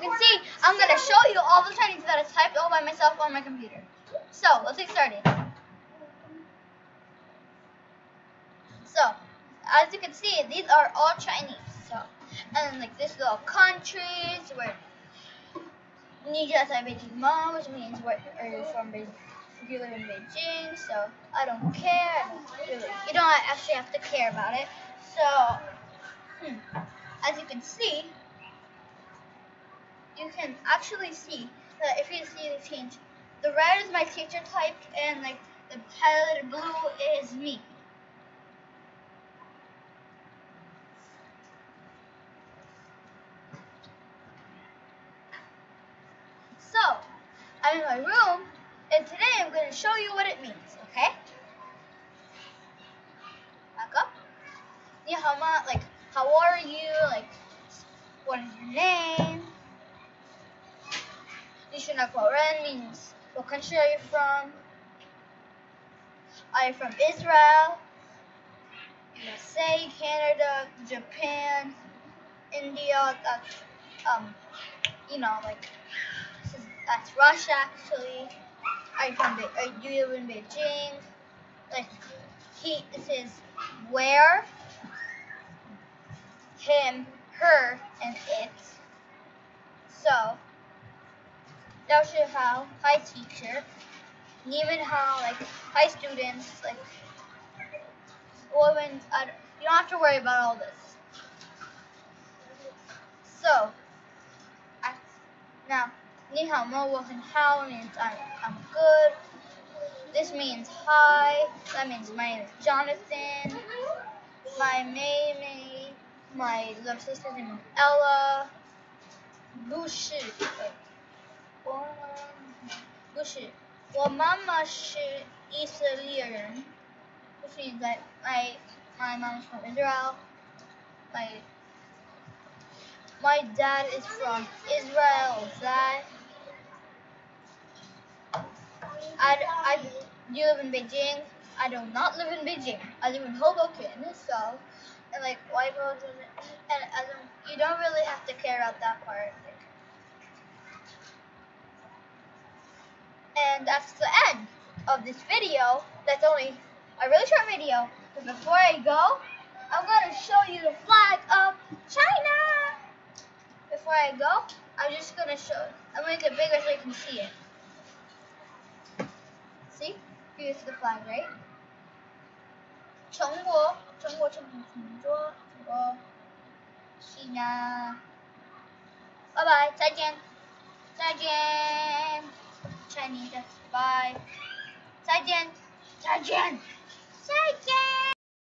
can see, I'm going to show you all the Chinese that I typed all by myself on my computer. So, let's get started. So, as you can see, these are all Chinese. So, and then like this little countries where Nijia Beijing Mom, which means where are you from? If you live in Beijing, so I don't care. You don't actually have to care about it. So, as you can see, you can actually see that if you see the change, the red is my teacher type, and like the highlighted blue is me. So, I'm in my room, and today I'm going to show you what it means, okay? Back up. Ni hao ma, like, how are you? Like, what is your name? Ni shu na guo ren means, what country are you from? Are you from Israel, USA, Canada, Japan, India? That's, like, that's Russia actually. Do you live in Beijing? Like, this is where, him, her, and it. So, 要是好 hi teacher, 你们好 like hi students, like women. You don't have to worry about all this. So, now 你好吗我很好 means I'm good. This means hi. That means my name is Jonathan. My little sister's name is Ella. 不是，不是，我妈妈是以色列人。Which means that my mom is from Israel. My dad is from Israel. Do you live in Beijing? I do not live in Beijing. I live in Hoboken. So, and like white girls, and you don't really have to care about that part. And that's the end of this video. That's only a really short video. But before I go, I'm going to show you the flag of China. Before I go, I'm just going to I'm going to make it bigger so you can see it. See? Here's the flag, right? 中国 China. Bye bye. 再见 Chinese. Bye. 再见